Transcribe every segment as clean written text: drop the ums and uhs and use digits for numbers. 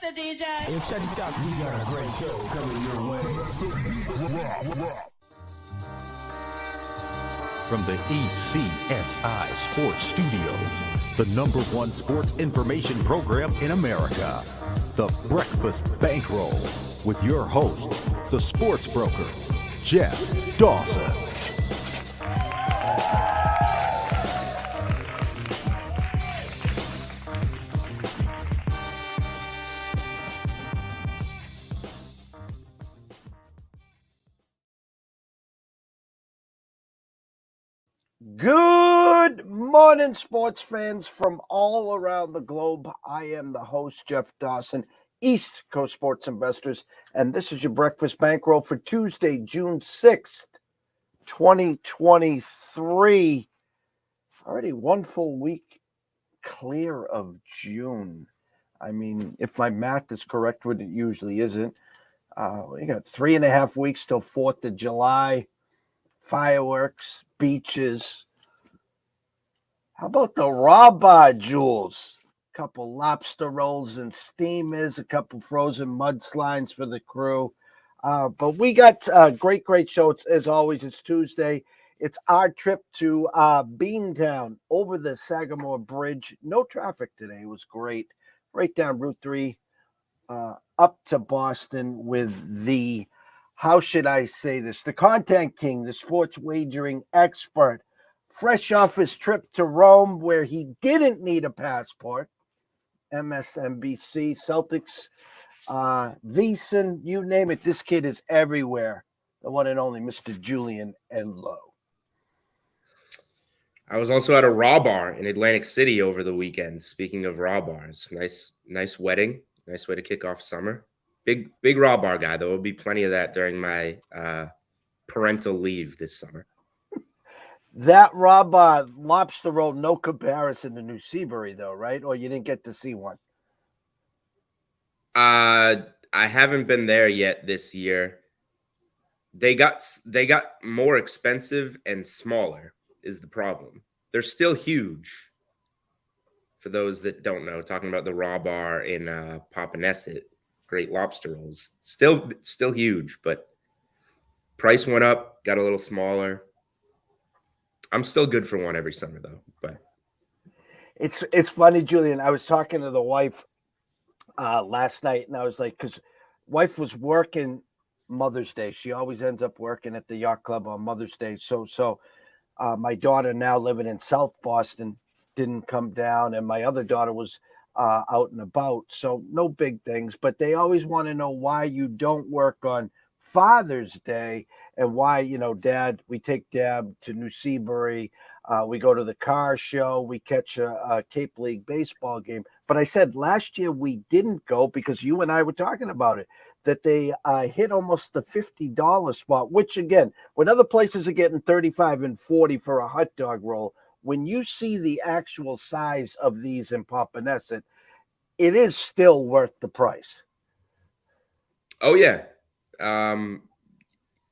the DJ. Hey, check this out. We got a great show coming your way. From the ECSI Sports Studios, the #1 sports information program in America, the Breakfast Bankroll, with your host, the sports broker, Jeff Dawson. Good morning, sports fans from all around the globe. I am the host, Jeff Dawson, East Coast Sports Investors, and this is your Breakfast Bankroll for Tuesday, June 6th, 2023. Already one full week clear of June. I mean, if my math is correct, which it usually isn't, we got 3.5 weeks till 4th of July. Fireworks, beaches. How about the raw bar, Jules? A couple lobster rolls and steamers, a couple frozen mudslides for the crew. But we got a great show. As always, it's Tuesday. It's our trip to Beantown over the Sagamore Bridge. No traffic today. It was great. Right down Route 3 up to Boston with the, how should I say this? The content king, the sports wagering expert, fresh off his trip to Rome where he didn't need a passport. MSNBC, Celtics, VSiN, you name it. This kid is everywhere. The one and only Mr. Julian Edlow. I was also at a raw bar in Atlantic City over the weekend. Speaking of raw bars, nice wedding. Nice way to kick off summer. Big raw bar guy. There will be plenty of that during my parental leave this summer. That raw bar lobster roll, no comparison to New Seabury, though, right? Or you didn't get to see one? I haven't been there yet this year. They got more expensive and smaller is the problem. They're still huge. For those that don't know, talking about the raw bar in Papaneset. Great lobster rolls. Still huge, but price went up, got a little smaller. I'm still good for one every summer, though. But it's funny, Julian. I was talking to the wife last night, and I was like, because wife was working Mother's Day. She always ends up working at the yacht club on Mother's Day. So my daughter, now living in South Boston, didn't come down, and my other daughter was out and about, so no big things, but they always want to know why you don't work on Father's Day and why, Dad, we take Dad to New Seabury, we go to the car show, we catch a Cape League baseball game. But I said last year we didn't go because you and I were talking about it, that they hit almost the $50 spot, which again, when other places are getting $35 and $40 for a hot dog roll, when you see the actual size of these in Papaneset, it is still worth the price. Oh yeah.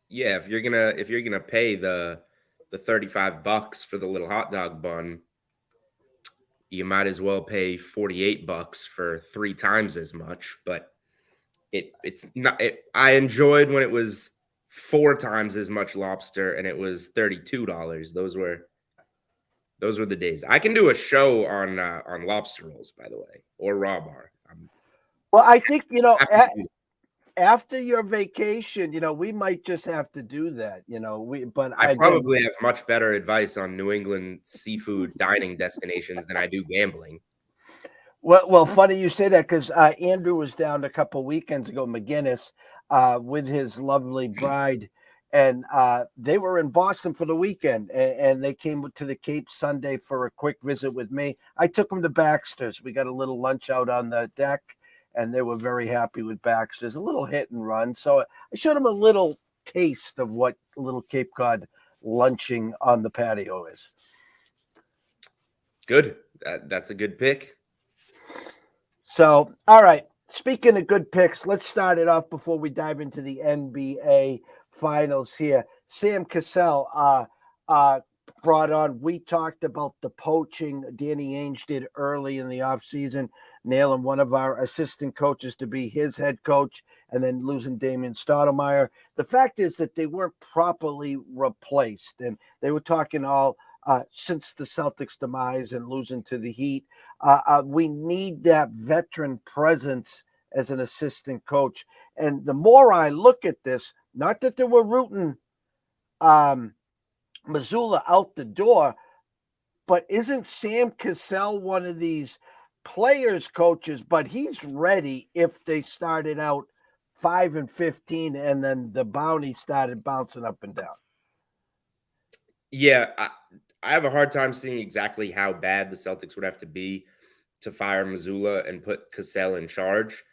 Yeah, if you're gonna pay the $35 for the little hot dog bun, you might as well pay $48 for 3 times as much. But it's not. I enjoyed when it was 4 times as much lobster and it was $32. Those were the days. I can do a show on lobster rolls, by the way, or raw bar. Well, I think, after your vacation, we might just have to do that, I probably have much better advice on New England seafood dining destinations than I do gambling. Well, funny you say that because Andrew was down a couple weekends ago, McGinnis, with his lovely bride. And they were in Boston for the weekend, and they came to the Cape Sunday for a quick visit with me. I took them to Baxter's. We got a little lunch out on the deck, and they were very happy with Baxter's. A little hit and run. So I showed them a little taste of what a little Cape Cod lunching on the patio is. Good. That's a good pick. So, all right. Speaking of good picks, let's start it off before we dive into the NBA finals here. Sam Cassell, brought on. We talked about the poaching Danny Ainge did early in the offseason, nailing one of our assistant coaches to be his head coach and then losing Damian Stoudemire. The fact is that they weren't properly replaced, and they were talking all since the Celtics' demise and losing to the Heat. We need that veteran presence as an assistant coach. And the more I look at this, not that they were rooting Missoula out the door, but isn't Sam Cassell one of these players coaches? But he's ready if they started out 5-15 and then the bounty started bouncing up and down. Yeah, I have a hard time seeing exactly how bad the Celtics would have to be to fire Missoula and put Cassell in charge.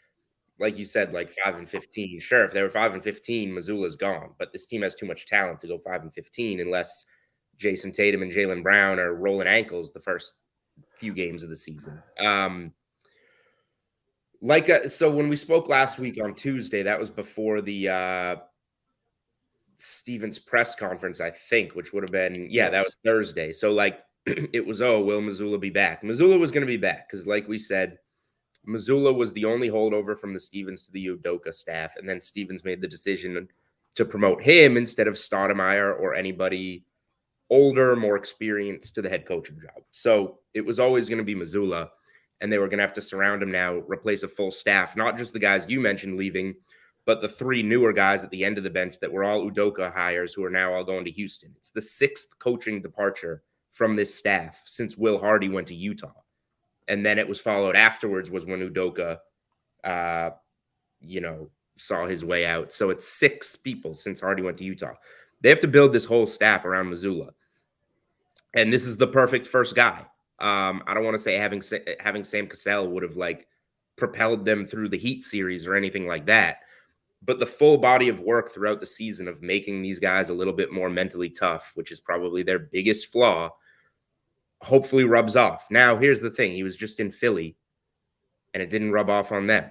Like you said, like 5-15. Sure, if they were 5-15, Missoula's gone. But this team has too much talent to go 5-15 unless Jason Tatum and Jaylen Brown are rolling ankles the first few games of the season. So when we spoke last week on Tuesday, that was before the Stevens press conference, I think, which would have been, that was Thursday. So like it was, will Missoula be back? Missoula was going to be back because like we said, Missoula was the only holdover from the Stevens to the Udoka staff. And then Stevens made the decision to promote him instead of Stoudemire or anybody older, more experienced to the head coaching job. So it was always going to be Missoula, and they were going to have to surround him now, replace a full staff, not just the guys you mentioned leaving, but the three newer guys at the end of the bench that were all Udoka hires who are now all going to Houston. It's the sixth coaching departure from this staff since Will Hardy went to Utah. And then it was followed afterwards was when Udoka, saw his way out. So it's six people since Hardy went to Utah. They have to build this whole staff around Missoula. And this is the perfect first guy. I don't want to say having Sam Cassell would have like propelled them through the Heat series or anything like that. But the full body of work throughout the season of making these guys a little bit more mentally tough, which is probably their biggest flaw, hopefully rubs off. Now, here's the thing. He was just in Philly, and it didn't rub off on them.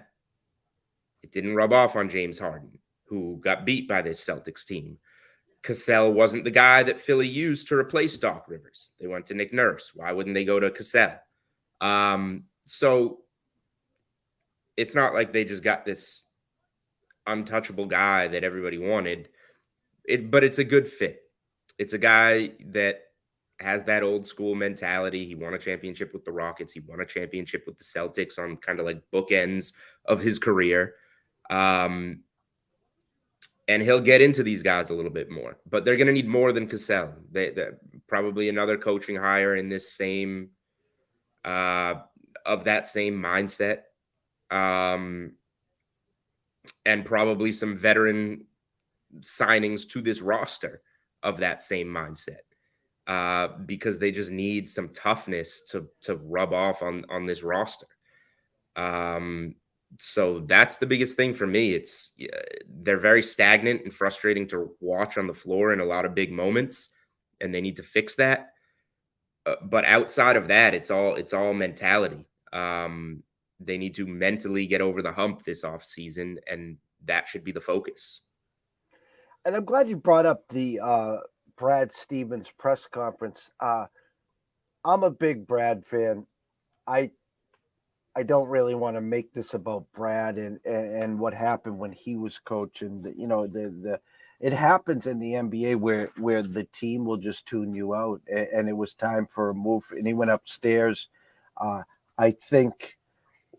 It didn't rub off on James Harden, who got beat by this Celtics team. Cassell wasn't the guy that Philly used to replace Doc Rivers. They went to Nick Nurse. Why wouldn't they go to Cassell? So it's not like they just got this untouchable guy that everybody wanted. But it's a good fit. It's a guy that has that old school mentality. He won a championship with the Rockets. He won a championship with the Celtics on kind of like bookends of his career. And he'll get into these guys a little bit more, but they're going to need more than Cassell. They probably another coaching hire in this same, of that same mindset. And probably some veteran signings to this roster of that same mindset. Because they just need some toughness to rub off on this roster. So that's the biggest thing for me. They're very stagnant and frustrating to watch on the floor in a lot of big moments, and they need to fix that. But outside of that, it's all mentality. They need to mentally get over the hump this offseason, and that should be the focus. And I'm glad you brought up the Brad Stevens press conference. I'm a big Brad fan. I don't really want to make this about Brad and what happened when he was coaching. It happens in the NBA where the team will just tune you out, and it was time for a move. And he went upstairs. I think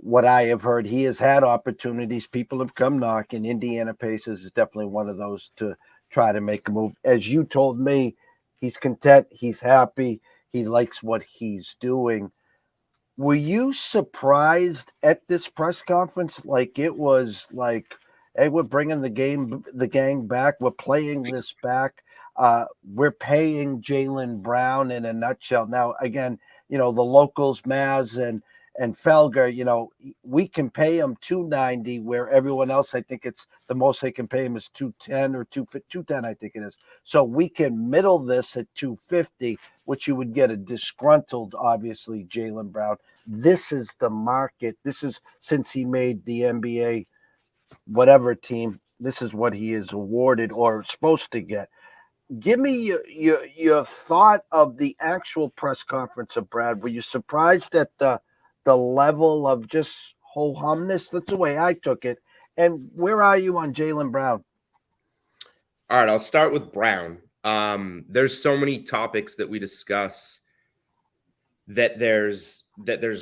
what I have heard, he has had opportunities. People have come knocking. Indiana Pacers is definitely one of those to try to make a move. As you told me, he's content. He's happy. He likes what he's doing. Were you surprised at this press conference? Like it was like, hey, we're bringing the gang back. We're playing this back. We're paying Jaylen Brown in a nutshell. Now, again, the locals, Maz and Felger, we can pay him $290 where everyone else, I think it's the most they can pay him is $210 or $210, I think it is. So we can middle this at $250, which you would get a disgruntled, obviously, Jaylen Brown. This is the market. This is since he made the NBA, whatever team, this is what he is awarded or supposed to get. Give me your thought of the actual press conference of Brad. Were you surprised at the level of just ho humness? That's the way I took it. And where are you on Jaylen Brown? All right, I'll start with Brown. There's so many topics that we discuss that there's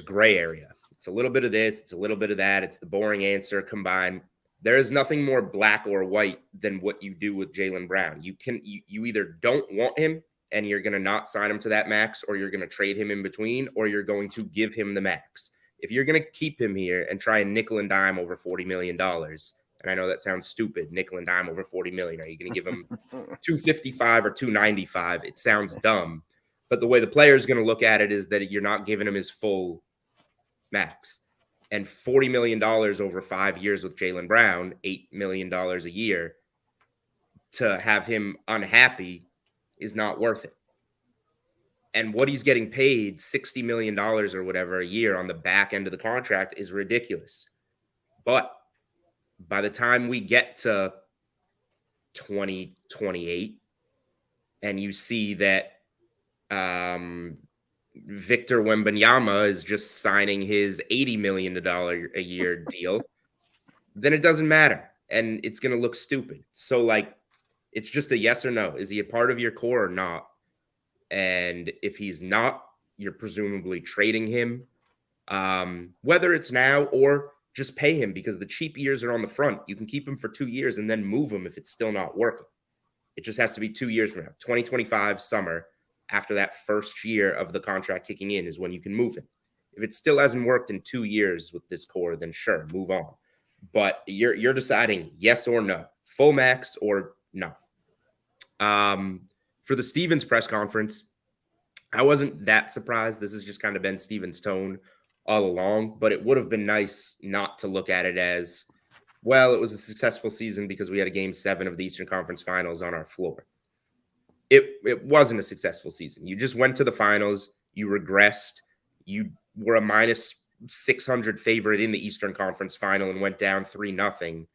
gray area. It's a little bit of this, it's a little bit of that, it's the boring answer combined. There is nothing more black or white than what you do with Jaylen Brown. You either don't want him and you're going to not sign him to that max, or you're going to trade him in between, or you're going to give him the max. If you're going to keep him here and try and nickel and dime over $40 million, and I know that sounds stupid, nickel and dime over $40 million, are you going to give him 255 or 295? It sounds dumb. But the way the player is going to look at it is that you're not giving him his full max. And $40 million over 5 years with Jaylen Brown, $8 million a year, to have him unhappy is not worth it. And what he's getting paid, $60 million or whatever a year on the back end of the contract, is ridiculous. But by the time we get to 2028 and you see that Victor Wembanyama is just signing his $80 million a year deal, then it doesn't matter. And it's going to look stupid. So, like, it's just a yes or no. Is he a part of your core or not? And if he's not, you're presumably trading him, whether it's now or just pay him, because the cheap years are on the front. You can keep him for 2 years and then move him if it's still not working. It just has to be 2 years from now. 2025 summer, after that first year of the contract kicking in, is when you can move him. If it still hasn't worked in 2 years with this core, then sure, move on. But you're deciding yes or no, full max or no. For the Stevens press conference, I wasn't that surprised. This has just kind of been Stevens' tone all along, but it would have been nice not to look at it as, well, it was a successful season because we had a Game 7 of the Eastern Conference Finals on our floor. It wasn't a successful season. You just went to the finals. You regressed. You were a minus 600 favorite in the Eastern Conference Final and went down 3-0.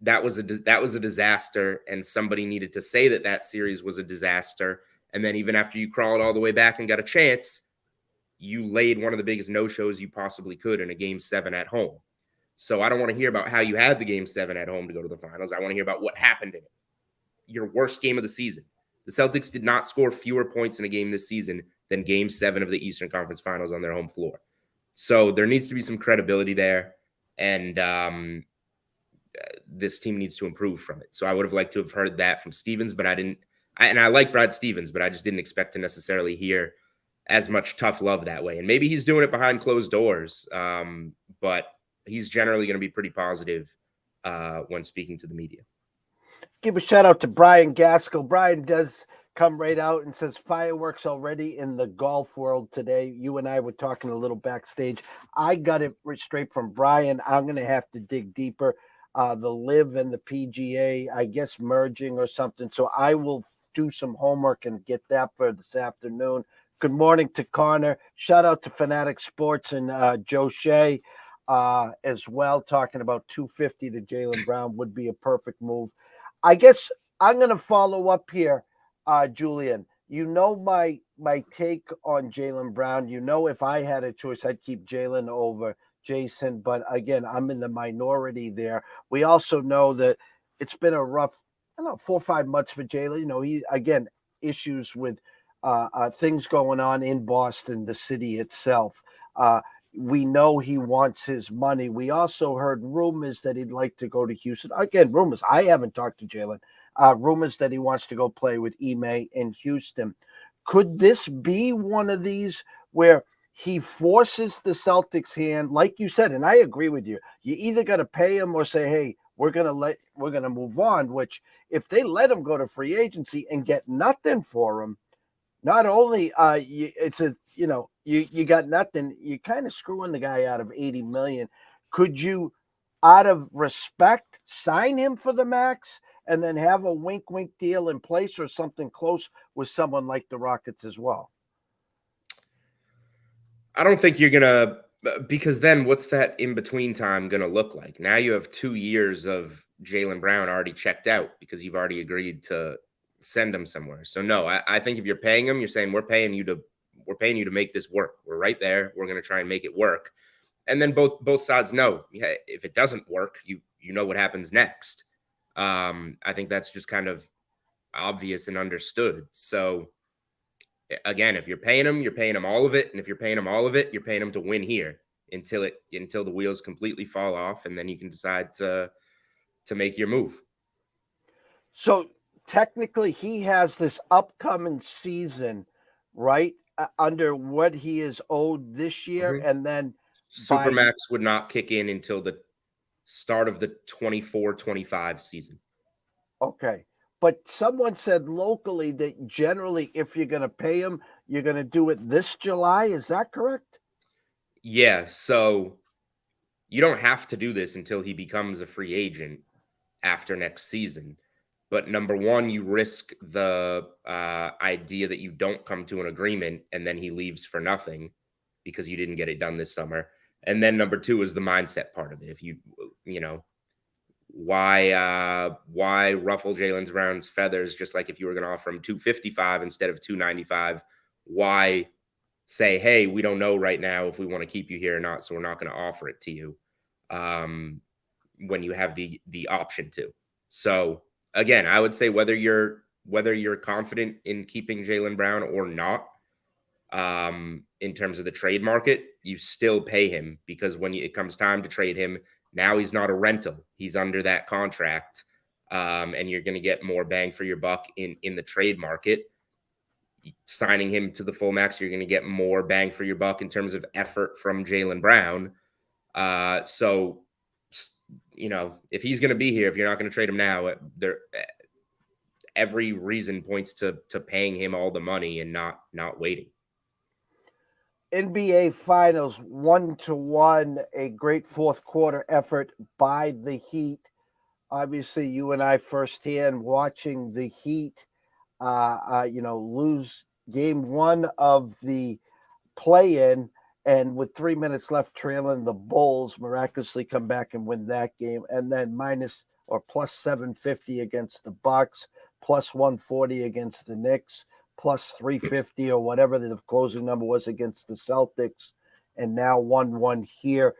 That was a disaster, and somebody needed to say that series was a disaster. And then even after you crawled all the way back and got a chance, you laid one of the biggest no-shows you possibly could in a Game 7 at home. So I don't want to hear about how you had the Game 7 at home to go to the finals. I want to hear about what happened in it. Your worst game of the season. The Celtics did not score fewer points in a game this season than Game 7 of the Eastern Conference Finals on their home floor. So there needs to be some credibility there, and this team needs to improve from it. So I would have liked to have heard that from Stevens, but I didn't. And I like Brad Stevens, but I just didn't expect to necessarily hear as much tough love that way. And maybe he's doing it behind closed doors, but he's generally going to be pretty positive when speaking to the media. Give a shout out to Brian Gaskell. Brian does come right out and says fireworks already in the golf world today. You and I were talking a little backstage. I got it straight from Brian. I'm going to have to dig deeper. The LIV and the PGA, I guess, merging or something. So I will do some homework and get that for this afternoon. Good morning to Connor. Shout out to Fanatic Sports and Joe Shea as well, talking about 250 to Jaylen Brown would be a perfect move. I guess I'm going to follow up here, Julian. You know my take on Jaylen Brown. You know, if I had a choice, I'd keep Jaylen over Jason. But again, I'm in the minority there. We also know that it's been a rough, 4 or 5 months for Jaylen. You know, he, again, issues with things going on in Boston, the city itself. We know he wants his money. We also heard rumors that he'd like to go to Houston. Again, rumors. I haven't talked to Jaylen. Rumors that he wants to go play with Ime in Houston. Could this be one of these where he forces the Celtics' hand, like you said, and I agree with you. You either got to pay him or say, hey, we're gonna move on, which if they let him go to free agency and get nothing for him, not only you got nothing, you kind of screwing the guy out of $80 million. Could you, out of respect, sign him for the max and then have a wink deal in place or something close with someone like the Rockets as well? I don't think you're gonna, because then what's that in between time gonna look like? Now you have 2 years of Jaylen Brown already checked out because you've already agreed to send him somewhere. So no, I think if you're paying him, you're saying we're paying you to make this work. We're right there. We're going to try and make it work. And then both sides know, yeah, if it doesn't work, you know what happens next. I think that's just kind of obvious and understood. So again, if you're paying him all of it, and if you're paying him all of it, you're paying him to win here until the wheels completely fall off, and then you can decide to make your move. So technically, he has this upcoming season, right, under what he is owed this year, and then Supermax would not kick in until the start of the 24-25 season. Okay. But someone said locally that generally, if you're going to pay him, you're going to do it this July. Is that correct? Yeah. So you don't have to do this until he becomes a free agent after next season. But number one, you risk the idea that you don't come to an agreement and then he leaves for nothing because you didn't get it done this summer. And then number two is the mindset part of it. If you know, why ruffle Jaylen Brown's feathers? Just like if you were going to offer him $255 instead of $295, why say, hey, we don't know right now if we want to keep you here or not, so we're not going to offer it to you when you have the option to. So again, I would say whether you're confident in keeping Jaylen Brown or not, in terms of the trade market, you still pay him, because when it comes time to trade him, now he's not a rental. He's under that contract, and you're going to get more bang for your buck in the trade market. Signing him to the full max, you're going to get more bang for your buck in terms of effort from Jaylen Brown. So, you know, if he's going to be here, if you're not going to trade him now, every reason points to paying him all the money and not waiting. NBA Finals 1-1, a great fourth quarter effort by the Heat. Obviously, you and I firsthand watching the Heat, lose game one of the play-in, and with 3 minutes left, trailing the Bulls, miraculously come back and win that game, and then plus 750 against the Bucks, plus 140 against the Knicks, plus 350 or whatever the closing number was against the Celtics, and now 1-1 here.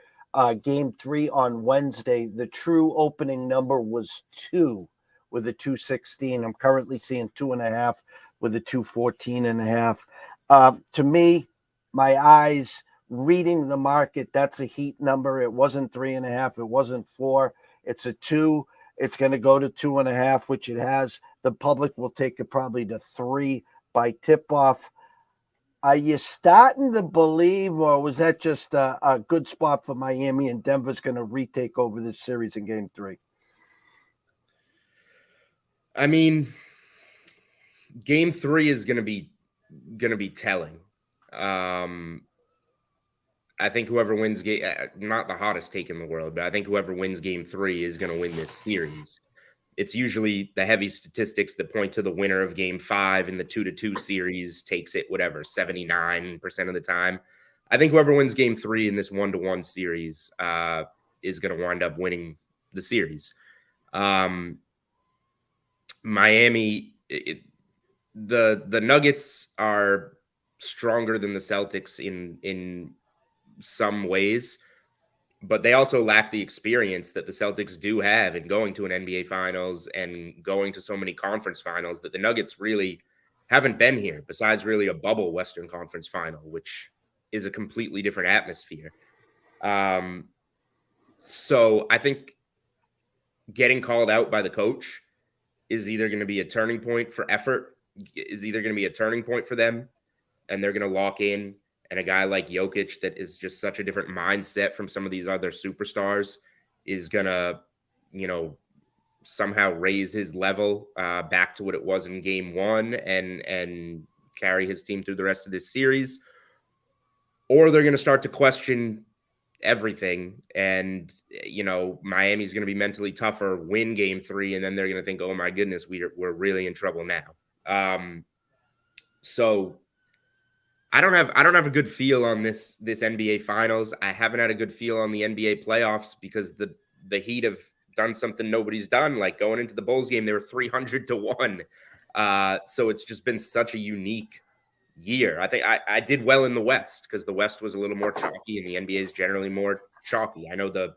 Game 3 on Wednesday, the true opening number was 2 with a 216. I'm currently seeing 2.5 with a 214.5. To me, my eyes reading the market, that's a Heat number. It wasn't 3.5. It wasn't 4. It's a 2. It's going to go to 2.5, which it has. The public will take it probably to 3 by tip-off. Are you starting to believe, or was that just a good spot for Miami and Denver's going to retake over this series in Game 3? I mean, Game 3 is going to be telling. I think whoever wins not the hottest take in the world, but I think whoever wins Game 3 is going to win this series. It's usually the heavy statistics that point to the winner of Game 5 in the 2-2 series takes it, 79% of the time. I think whoever wins Game 3 in this 1-1 series is going to wind up winning the series. Miami, the Nuggets are stronger than the Celtics in some ways, but they also lack the experience that the Celtics do have in going to an NBA Finals and going to so many conference finals that the Nuggets really haven't been here, besides really a bubble Western Conference final, which is a completely different atmosphere. So I think getting called out by the coach is either going to be a turning point for effort, is either going to be a turning point for them, and they're going to lock in. And a guy like Jokic that is just such a different mindset from some of these other superstars is going to, somehow raise his level back to what it was in Game 1 and carry his team through the rest of this series. Or they're going to start to question everything. And, Miami's going to be mentally tougher, win Game 3, and then they're going to think, oh, my goodness, we're really in trouble now. So I don't have a good feel on this NBA Finals. I haven't had a good feel on the NBA playoffs because the Heat have done something nobody's done. Like going into the Bulls game, they were 300-1. So it's just been such a unique year. I think I did well in the West because the West was a little more chalky and the NBA is generally more chalky. I know the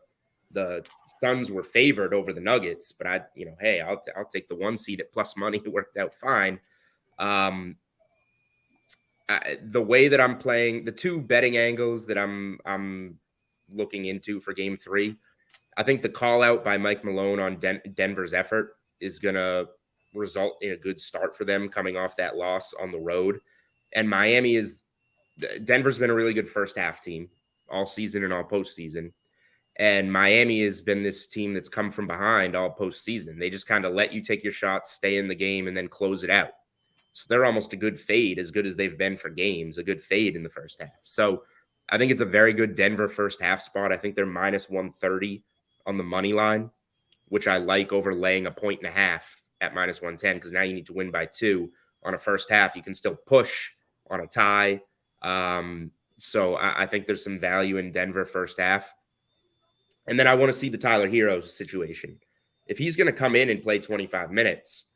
Suns were favored over the Nuggets, but hey, I'll take the 1 seed at plus money. It worked out fine. The way that I'm playing, the 2 betting angles that I'm looking into for Game 3, I think the call out by Mike Malone on Denver's effort is going to result in a good start for them coming off that loss on the road. And Denver's been a really good first half team all season and all postseason. And Miami has been this team that's come from behind all postseason. They just kind of let you take your shots, stay in the game, and then close it out. So they're almost a good fade, as good as they've been for games, a good fade in the first half. So I think it's a very good Denver first half spot. I think they're minus 130 on the money line, which I like over laying a 1.5 at minus 110, because now you need to win by 2 on a first half. You can still push on a tie. So I think there's some value in Denver first half. And then I want to see the Tyler Hero situation. If he's going to come in and play 25 minutes,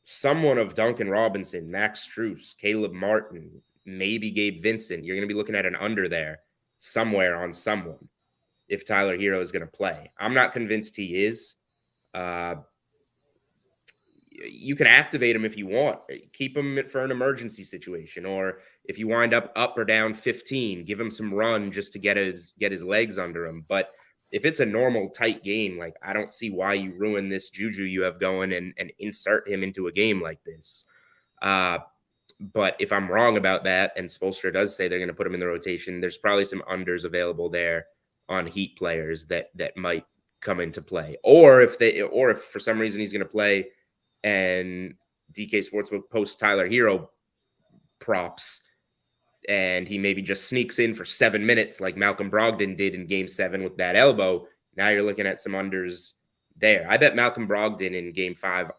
someone of Duncan Robinson, Max Strus, Caleb Martin, maybe Gabe Vincent, you're going to be looking at an under there somewhere on someone if Tyler Hero is going to play. I'm not convinced he is. You can activate him if you want. Keep him for an emergency situation, or if you wind up or down 15, give him some run just to get his legs under him. But if it's a normal tight game, like, I don't see why you ruin this juju you have going and insert him into a game like this. But if I'm wrong about that, and Spoelstra does say they're going to put him in the rotation, there's probably some unders available there on Heat players that might come into play. Or if for some reason he's going to play and DK Sportsbook posts Tyler Hero props, and he maybe just sneaks in for 7 minutes like Malcolm Brogdon did in Game 7 with that elbow, now you're looking at some unders there. I bet Malcolm Brogdon in Game 7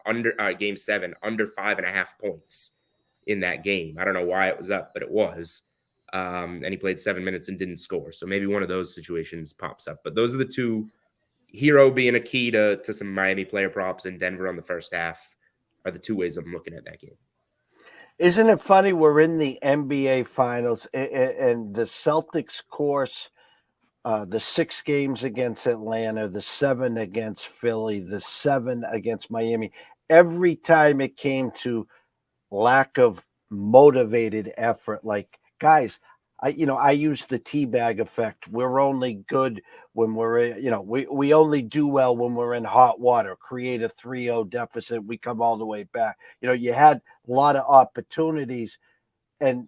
under 5.5 points in that game. I don't know why it was up, but it was. And he played 7 minutes and didn't score. So maybe one of those situations pops up. But those are the 2, Hero being a key to some Miami player props, and Denver on the first half are the 2 ways I'm looking at that game. Isn't it funny? We're in the NBA Finals, and the Celtics course, the 6 games against Atlanta, the 7 against Philly, the 7 against Miami. Every time it came to lack of motivated effort, like, guys, I use the teabag effect. We're only good when we're, we only do well when we're in hot water, create a 3-0 deficit. We come all the way back. You had a lot of opportunities, and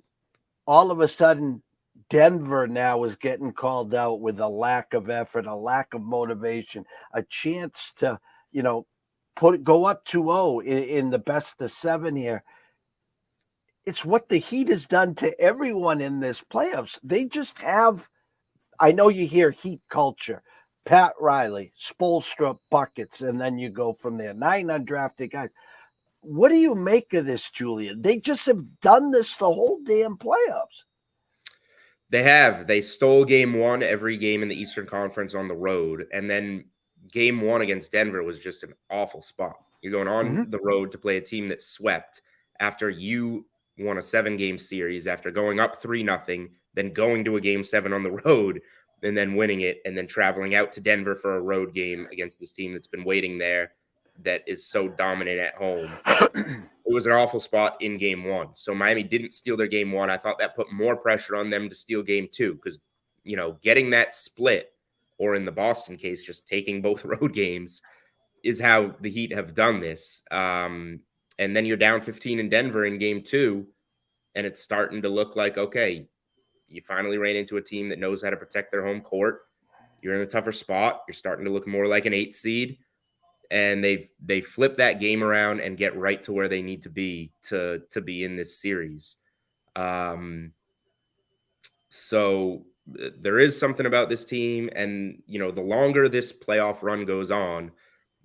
all of a sudden Denver now is getting called out with a lack of effort, a lack of motivation, a chance to, go up 2-0 in the best of 7 here. It's what the Heat has done to everyone in this playoffs. They just have, I know you hear Heat culture, Pat Riley, Spoelstra, buckets, and then you go from there. 9 undrafted guys. What do you make of this, Julian? They just have done this the whole damn playoffs. They have. They stole Game 1 every game in the Eastern Conference on the road, and then Game 1 against Denver was just an awful spot. You're going on the road to play a team that swept after you won a 7-game series, after going up 3-0, then going to a Game 7 on the road, and then winning it, and then traveling out to Denver for a road game against this team that's been waiting there, that is so dominant at home. It was an awful spot in Game 1. So Miami didn't steal their Game 1. I thought that put more pressure on them to steal Game 2, because, getting that split, or in the Boston case, just taking both road games, is how the Heat have done this. And then you're down 15 in Denver in Game 2, and it's starting to look like, okay, you finally ran into a team that knows how to protect their home court. You're in a tougher spot. You're starting to look more like an 8 seed. And they flip that game around and get right to where they need to be in this series. So there is something about this team. And, the longer this playoff run goes on,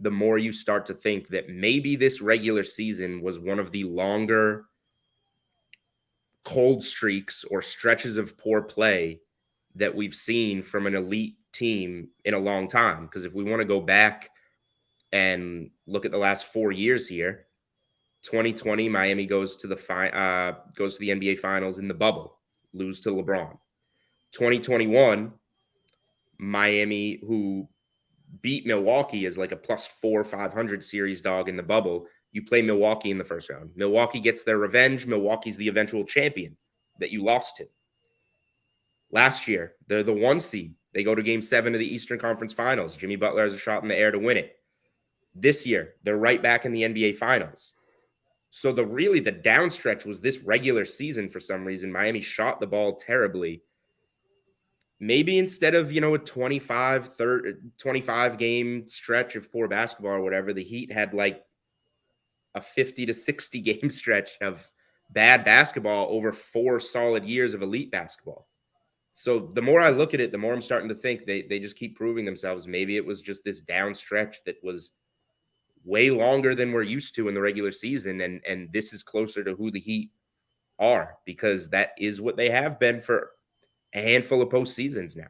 the more you start to think that maybe this regular season was one of the longer cold streaks or stretches of poor play that we've seen from an elite team in a long time. Because if we want to go back and look at the last 4 years here, 2020, Miami goes to the NBA Finals in the bubble, lose to LeBron. 2021, Miami, who beat Milwaukee as like a +4 500 series dog in the bubble. You play Milwaukee in the first round. Milwaukee gets their revenge. Milwaukee's the eventual champion that you lost to. Last year, they're the 1 seed. They go to Game 7 of the Eastern Conference Finals. Jimmy Butler has a shot in the air to win it. This year, they're right back in the NBA Finals. So the downstretch was this regular season for some reason. Miami shot the ball terribly. Maybe instead of, a 25 game stretch of poor basketball or whatever, the Heat had like a 50 to 60 game stretch of bad basketball over 4 solid years of elite basketball. So the more I look at it, the more I'm starting to think they just keep proving themselves. Maybe it was just this down stretch that was way longer than we're used to in the regular season. And this is closer to who the Heat are, because that is what they have been for a handful of postseasons now.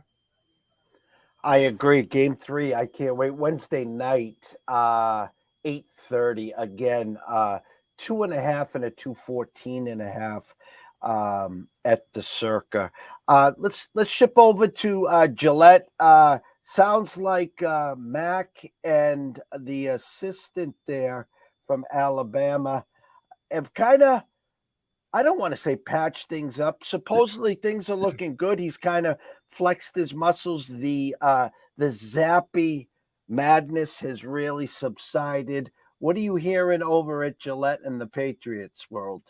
I agree. Game 3, I can't wait. Wednesday night, 8:30 again, 2.5 and a 214.5 at the Circa. Let's ship over to Gillette. Sounds like Mac and the assistant there from Alabama have kind of, I don't want to say patch things up. Supposedly things are looking good. He's kind of flexed his muscles. The Zappy madness has really subsided. What are you hearing over at Gillette and the Patriots world?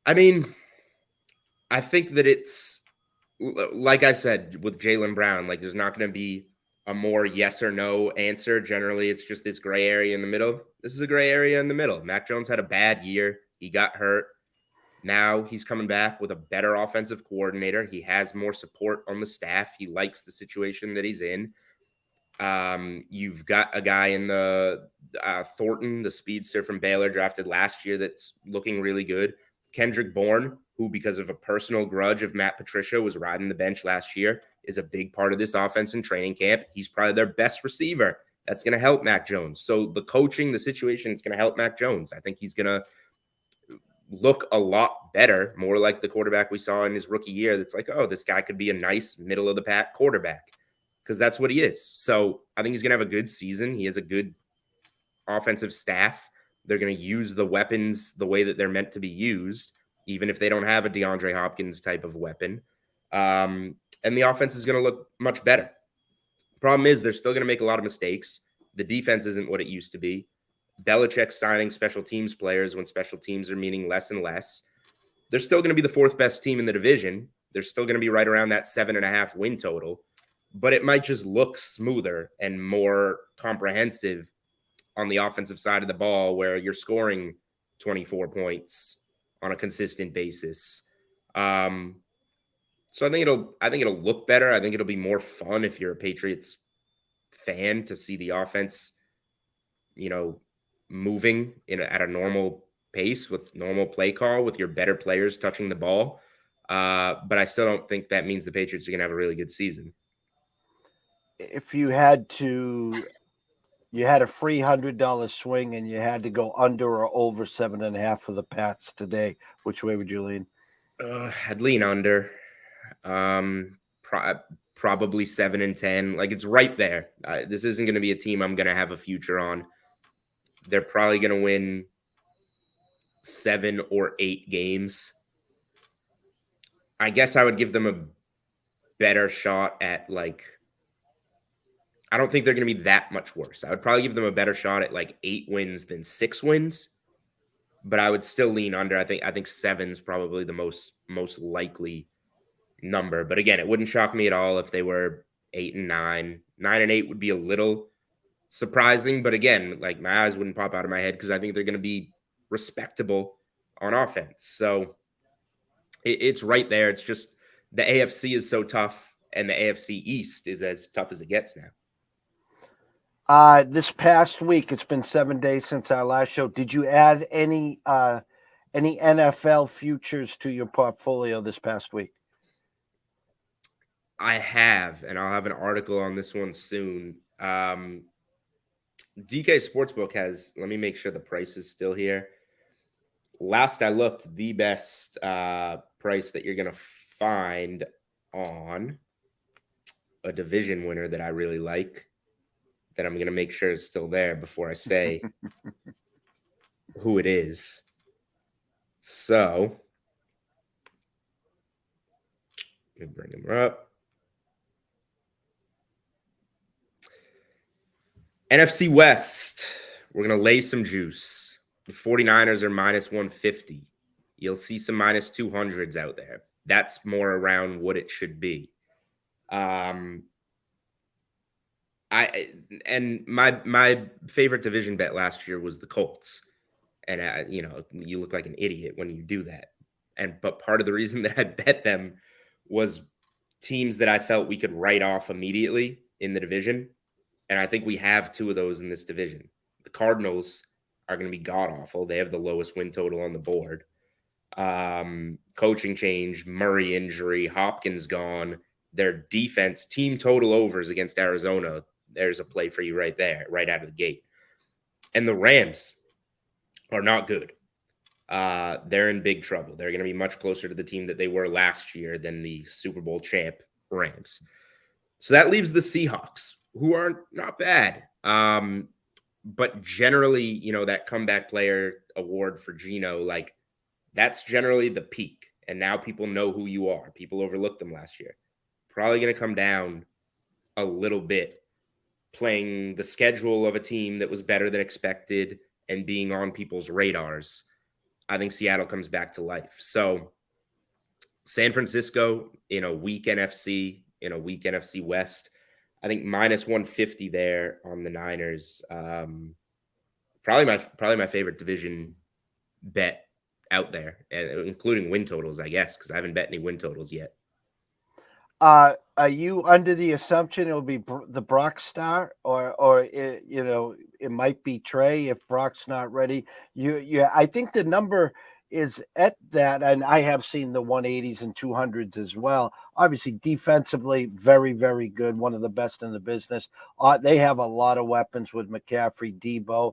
I mean, I think that it's, like I said, with Jaylen Brown, like there's not going to be a more yes or no answer. Generally, it's just this gray area in the middle. This is a gray area in the middle. Mac Jones had a bad year. He got hurt. Now he's coming back with a better offensive coordinator. He has more support on the staff. He likes the situation that he's in. You've got a guy in the Thornton, the speedster from Baylor, drafted last year, that's looking really good. Kendrick Bourne, who because of a personal grudge of Matt Patricia was riding the bench last year, is a big part of this offense in training camp. He's probably their best receiver. That's going to help Mac Jones. So the coaching, the situation, is going to help Mac Jones. I think he's going to look a lot better, more like the quarterback we saw in his rookie year. That's like, oh, this guy could be a nice middle of the pack quarterback, because that's what he is. So I think he's going to have a good season. He has a good offensive staff. They're going to use the weapons the way that they're meant to be used, even if they don't have a DeAndre Hopkins type of weapon. And the offense is going to look much better. Problem is, they're still going to make a lot of mistakes. The defense isn't what it used to be. Belichick signing special teams players when special teams are meaning less and less. They're still going to be the 4th best team in the division. They're still going to be right around that 7.5 win total, but it might just look smoother and more comprehensive on the offensive side of the ball, where you're scoring 24 points on a consistent basis. So I think it'll look better. I think it'll be more fun if you're a Patriots fan to see the offense, moving at a normal pace with normal play call with your better players touching the ball. But I still don't think that means the Patriots are going to have a really good season. If you had a free $100 swing and you had to go under or over 7.5 for the Pats today, which way would you lean? I'd lean under. Probably 7 and 10. Like, it's right there. This isn't going to be a team I'm going to have a future on. They're probably going to win 7 or 8 games. I guess I would give them a better shot at, like, I don't think they're going to be that much worse. I would probably give them a better shot at like 8 wins than 6 wins, but I would still lean under. I think 7's probably the most likely number. But again, it wouldn't shock me at all if they were 8 and 9. 9 and 8 would be a little surprising, but again, like, my eyes wouldn't pop out of my head, because I think they're going to be respectable on offense. So it's right there. It's just the AFC is so tough, and the AFC East is as tough as it gets now. This past week, it's been 7 days since our last show. Did you add any NFL futures to your portfolio this past week? I have, and I'll have an article on this one soon. DK Sportsbook has, let me make sure the price is still here. Last I looked, the best price that you're going to find on a division winner that I really like, that I'm going to make sure is still there before I say who it is. So, let me bring him up. NFC West, we're going to lay some juice. The 49ers are minus 150. You'll see some minus 200s out there. That's more around what it should be. My favorite division bet last year was the Colts. And you look like an idiot when you do that. But part of the reason that I bet them was teams that I felt we could write off immediately in the division. And I think we have two of those in this division. The Cardinals are going to be god-awful. They have the lowest win total on the board. Coaching change, Murray injury, Hopkins gone. Their defense, team total overs against Arizona. There's a play for you right there, right out of the gate. And the Rams are not good. They're in big trouble. They're going to be much closer to the team that they were last year than the Super Bowl champ Rams. So that leaves the Seahawks, who are not bad. But generally, that comeback player award for Geno, like, that's generally the peak. And now people know who you are. People overlooked them last year. Probably going to come down a little bit, playing the schedule of a team that was better than expected and being on people's radars. I think Seattle comes back to life. So San Francisco in a weak NFC, in a weak NFC West, I think minus 150 there on the Niners. Probably my favorite division bet out there, including win totals, I guess, because I haven't bet any win totals yet. Are you under the assumption it'll be the Brock start, or it might be Trey if Brock's not ready? I think the number is at that, and I have seen the 180s and 200s as well. Obviously, defensively, very, very good, one of the best in the business. They have a lot of weapons with McCaffrey, Debo,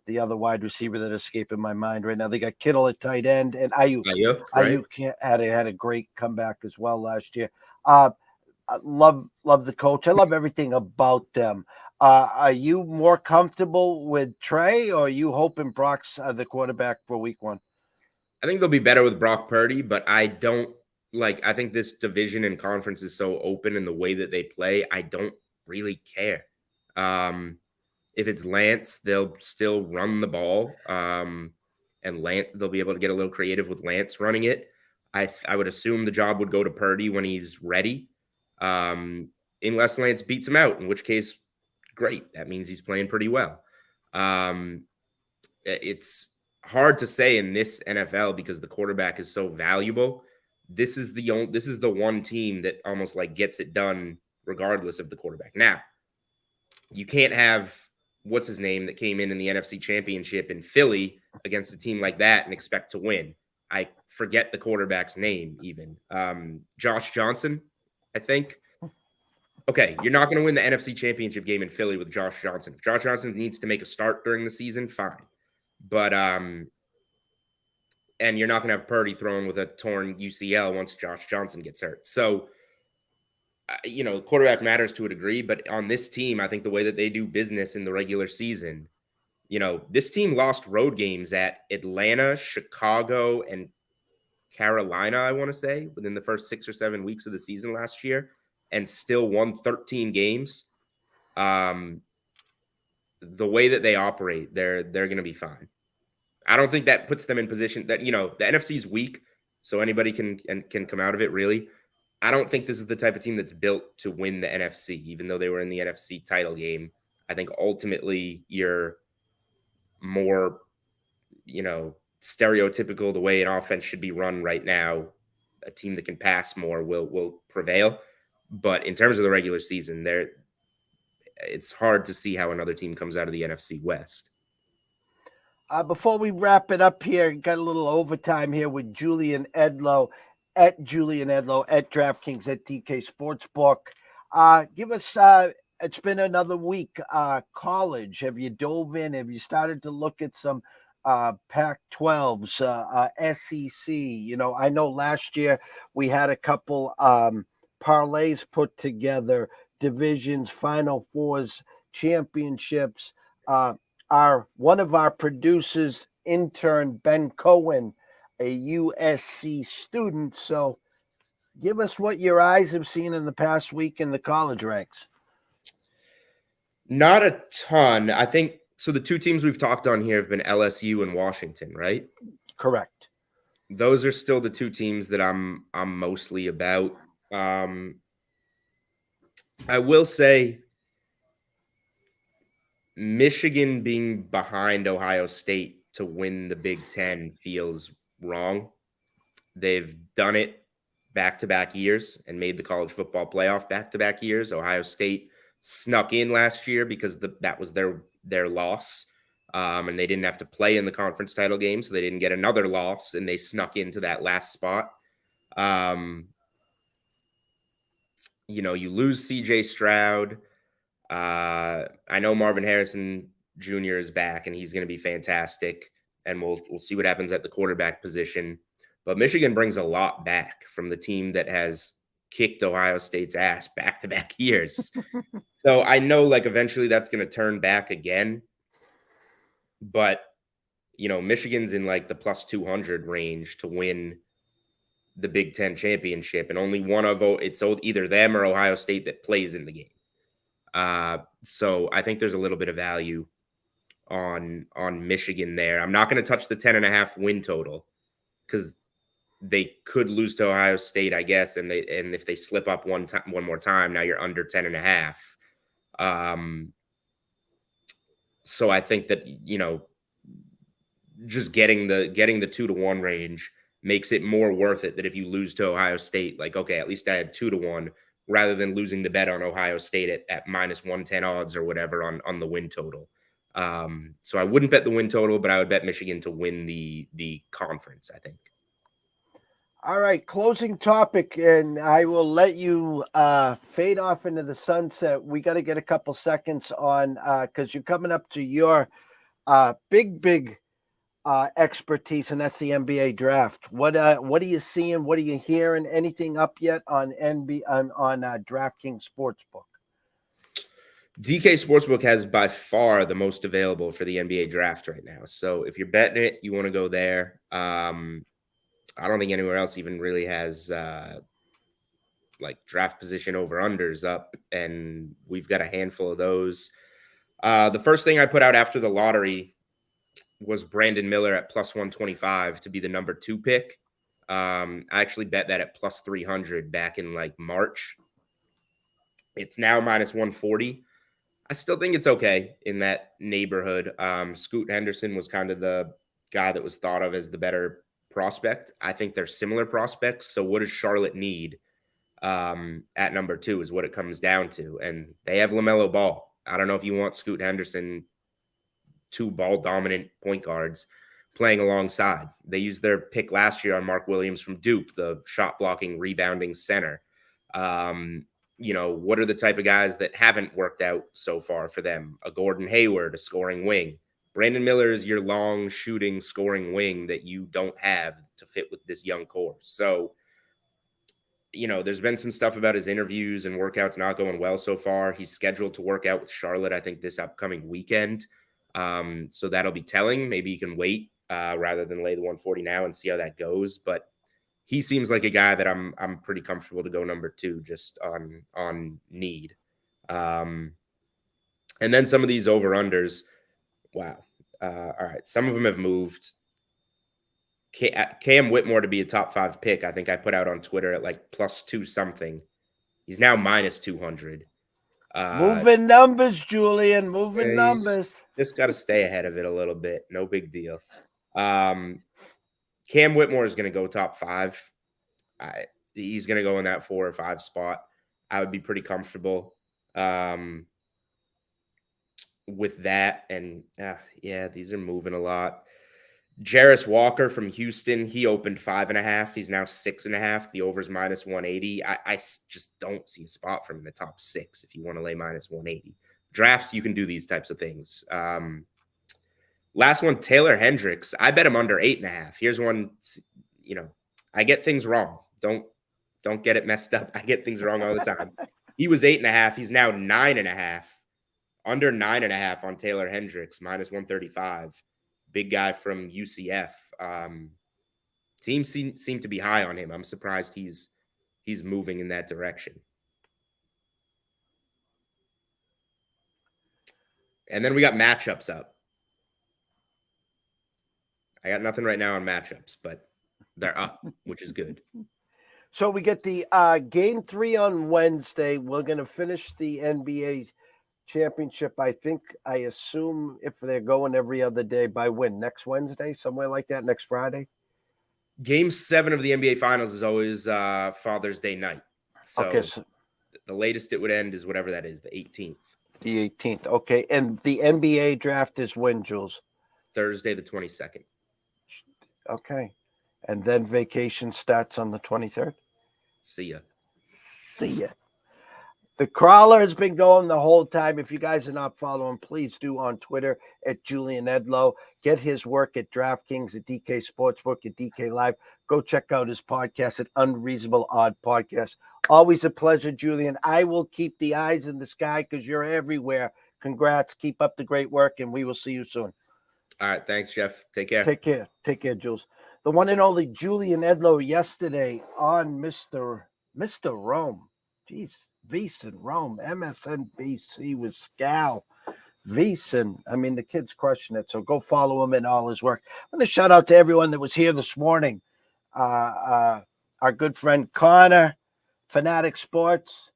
the other wide receiver that escaping my mind right now. They got Kittle at tight end, and Ayuk. Ayuk had a great comeback as well last year. I love the coach. I love everything about them. Are you more comfortable with Trey, or are you hoping Brock's the quarterback for week one? I think they'll be better with Brock Purdy, but I think this division and conference is so open in the way that they play. I don't really care. If it's Lance, they'll still run the ball. And they'll be able to get a little creative with Lance running it. I would assume the job would go to Purdy when he's ready. Unless Lance beats him out, in which case, great. That means he's playing pretty well. It's hard to say in this NFL because the quarterback is so valuable. This is the one team that almost like gets it done regardless of the quarterback. Now, you can't have what's his name that came in the NFC Championship in Philly against a team like that and expect to win. I forget the quarterback's name even. Josh Johnson, I think. Okay, you're not going to win the NFC Championship game in Philly with Josh Johnson. If Josh Johnson needs to make a start during the season, fine. But and you're not going to have Purdy throwing with a torn UCL once Josh Johnson gets hurt. So, quarterback matters to a degree, but on this team, I think the way that they do business in the regular season, this team lost road games at Atlanta, Chicago, and Carolina, I want to say, within the first 6 or 7 weeks of the season last year, and still won 13 games. The way that they operate, they're going to be fine. I don't think that puts them in position that, the NFC is weak, so anybody can come out of it, really. I don't think this is the type of team that's built to win the NFC, even though they were in the NFC title game. I think ultimately you're more, stereotypical the way an offense should be run right now. A team that can pass more will prevail. But in terms of the regular season, it's hard to see how another team comes out of the NFC West. Before we wrap it up here, got a little overtime here with Julian Edlow at Julian Edlow at DraftKings at DK Sportsbook. Give us it's been another week. College, have you dove in? Have you started to look at some Pac-12s, SEC? I know last year we had a couple parlays put together, divisions, Final Fours, championships. Our one of our producers, intern Ben Cohen, a USC student. So give us what your eyes have seen in the past week in the college ranks. Not a ton. I think so. The two teams we've talked on here have been LSU and Washington, right? Correct. Those are still the two teams that I'm mostly about. I will say Michigan being behind Ohio State to win the Big Ten feels wrong. They've done it back-to-back years and made the college football playoff back-to-back years. Ohio State snuck in last year because that was their loss, and they didn't have to play in the conference title game, so they didn't get another loss, and they snuck into that last spot. You lose C.J. Stroud. I know Marvin Harrison Jr. is back, and he's going to be fantastic, and we'll see what happens at the quarterback position. But Michigan brings a lot back from the team that has kicked Ohio State's ass back-to-back years. So I know eventually that's going to turn back again. But, Michigan's in the plus 200 range to win the Big Ten championship. And only one of it's either them or Ohio State that plays in the game. So I think there's a little bit of value on Michigan there. I'm not going to touch the 10.5 win total because they could lose to Ohio State, I guess, and if they slip up one more time, now you're under 10.5. So I think that just getting the 2-1 range makes it more worth it. That if you lose to Ohio State, okay, at least I had 2-1, rather than losing the bet on Ohio State at minus 110 odds or whatever on the win total. So I wouldn't bet the win total, but I would bet Michigan to win the conference, I think. All right, closing topic, and I will let you fade off into the sunset. We got to get a couple seconds on because you're coming up to your big expertise, and that's the NBA draft. What are you seeing? What are you hearing? Anything up yet on on DraftKings Sportsbook? DK Sportsbook has by far the most available for the NBA draft right now. So if you're betting it, you want to go there. I don't think anywhere else even really has draft position over unders up, and we've got a handful of those. The first thing I put out after the lottery was Brandon Miller at plus 125 to be the number 2 pick. I actually bet that at plus 300 back in March. It's now minus 140. I still think it's okay in that neighborhood. Scoot Henderson was kind of the guy that was thought of as the better prospect. I think they're similar prospects. So what does Charlotte need at number 2 is what it comes down to. And they have LaMelo Ball. I don't know if you want Scoot Henderson, 2 ball dominant point guards playing alongside. They used their pick last year on Mark Williams from Duke, the shot blocking, rebounding center. What are the type of guys that haven't worked out so far for them? A Gordon Hayward, a scoring wing. Brandon Miller is your long shooting scoring wing that you don't have to fit with this young core. So, there's been some stuff about his interviews and workouts not going well so far. He's scheduled to work out with Charlotte, I think, this upcoming weekend. So that'll be telling. Maybe he can wait rather than lay the 140 now and see how that goes. But he seems like a guy that I'm pretty comfortable to go number 2 just on need. And then some of these over-unders, wow. All right, some of them have moved. Cam Whitmore to be a top 5 pick, I think I put out on Twitter at plus 2 something. He's now minus 200. Moving numbers, Julian. Moving numbers. Just got to stay ahead of it a little bit. No big deal. Cam Whitmore is going to go top 5. He's going to go in that 4 or 5 spot. I would be pretty comfortable with that. And yeah, these are moving a lot. Jarris Walker from Houston, he opened 5.5. He's now 6.5. The over's minus 180. I just don't see a spot for him in the top 6 if you want to lay minus 180. Drafts, you can do these types of things. Last one, Taylor Hendricks. I bet him under 8.5. Here's one, I get things wrong. Don't get it messed up. I get things wrong all the time. He was 8.5. He's now 9.5. Under 9.5 on Taylor Hendricks, minus 135. Big guy from UCF. Teams seem to be high on him. I'm surprised he's moving in that direction. And then we got matchups up. I got nothing right now on matchups, but they're up, which is good. So we get the game 3 on Wednesday. We're going to finish the NBA championship. I assume if they're going every other day by when? Next Wednesday, somewhere like that, next Friday? Game 7 of the NBA Finals is always Father's Day night. So, the latest it would end is whatever that is, the 18th. The 18th. Okay. And the NBA draft is when, Jules? Thursday, the 22nd. Okay. And then vacation starts on the 23rd? See ya. The crawler has been going the whole time. If you guys are not following, please do on Twitter at Julian Edlow. Get his work at DraftKings, at DK Sportsbook, at DK Live. Go check out his podcast at Unreasonable Odd Podcast. Always a pleasure, Julian. I will keep the eyes in the sky because you're everywhere. Congrats. Keep up the great work, and we will see you soon. All right. Thanks, Jeff. Take care. Take care, Jules. The one and only Julian Edlow yesterday on Mr. Rome. Jeez. Veasan, Rome, MSNBC with Scal. Veasan, the kid's crushing it, so go follow him in all his work. I'm going to shout out to everyone that was here this morning. Our good friend Connor, Fanatic Sports,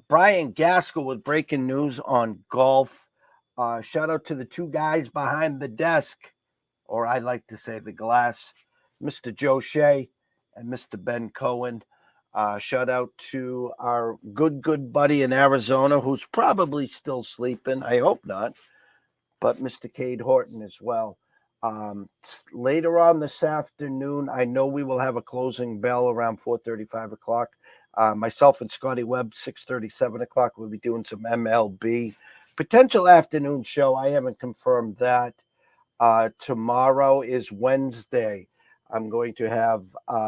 Brian Gaskell with breaking news on golf. Shout out to the 2 guys behind the desk, or I like to say the glass, Mr. Joe Shea and Mr. Ben Cohen. Shout out to our good buddy in Arizona, who's probably still sleeping. I hope not. But Mr. Cade Horton as well. Later on this afternoon, I know we will have a closing bell around 4:30, 5 o'clock. Myself and Scotty Webb, 6:30, 7 o'clock. We'll be doing some MLB. Potential afternoon show. I haven't confirmed that. Tomorrow is Wednesday. I'm going to have,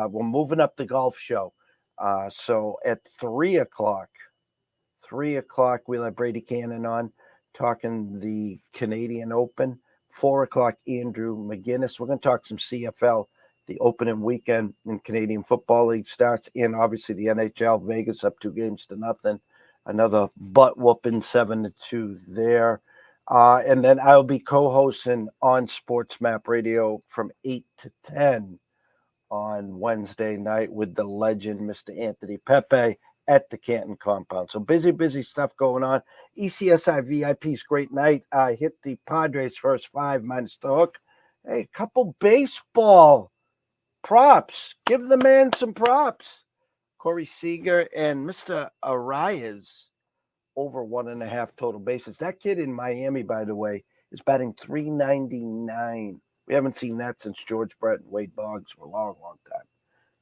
we're moving up the golf show. So at 3 o'clock, we'll have Brady Cannon on talking the Canadian Open. 4 o'clock, Andrew McGinnis. We're going to talk some CFL, the opening weekend in Canadian Football League starts, and obviously the NHL, Vegas up 2-0. Another butt whooping 7-2 there. And then I'll be co-hosting on Sports Map Radio from 8 to 10 on Wednesday night with the legend, Mr. Anthony Pepe, at the Canton compound. So busy stuff going on. ECSI VIP's great night. Hit the Padres first 5 minus the hook. Hey, a couple baseball props. Give the man some props. Corey Seager and Mr. Arias over 1.5 total bases. That kid in Miami, by the way, is batting .399. We haven't seen that since George Brett and Wade Boggs for a long time.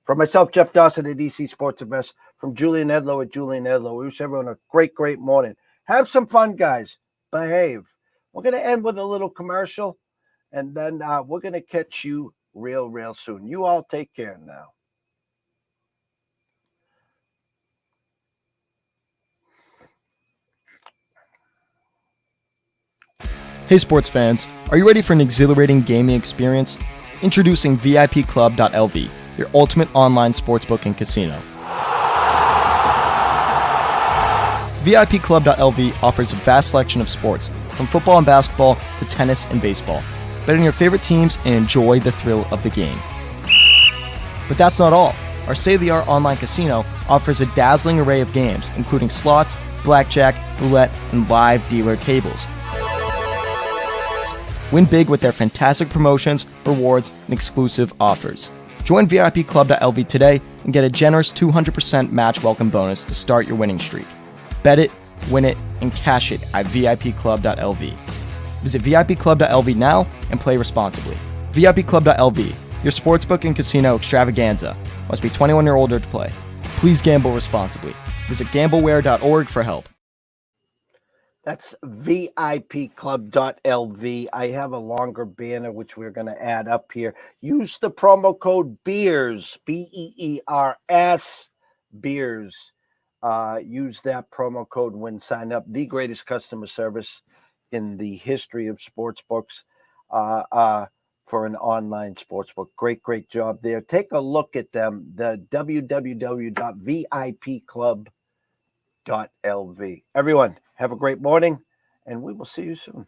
From myself, Jeff Dawson at DC Sports Invest, from Julian Edlow at Julian Edlow, we wish everyone a great morning. Have some fun, guys. Behave. We're going to end with a little commercial, and then we're going to catch you real soon. You all take care now. Hey sports fans, are you ready for an exhilarating gaming experience? Introducing VIPclub.lv, your ultimate online sportsbook and casino. VIPclub.lv offers a vast selection of sports, from football and basketball to tennis and baseball. Bet on your favorite teams and enjoy the thrill of the game. But that's not all. Our state-of-the-art online casino offers a dazzling array of games, including slots, blackjack, roulette, and live dealer tables. Win big with their fantastic promotions, rewards, and exclusive offers. Join VIPclub.lv today and get a generous 200% match welcome bonus to start your winning streak. Bet it, win it, and cash it at VIPclub.lv. Visit VIPclub.lv now and play responsibly. VIPclub.lv, your sportsbook and casino extravaganza. Must be 21 or older to play. Please gamble responsibly. Visit gambleware.org for help. That's VIPclub.lv. I have a longer banner, which we're going to add up here. Use the promo code BEERS, BEERS, BEERS. Use that promo code when sign up. The greatest customer service in the history of sports books for an online sports book. Great job there. Take a look at them, the www.vipclub.lv. Everyone, have a great morning, and we will see you soon.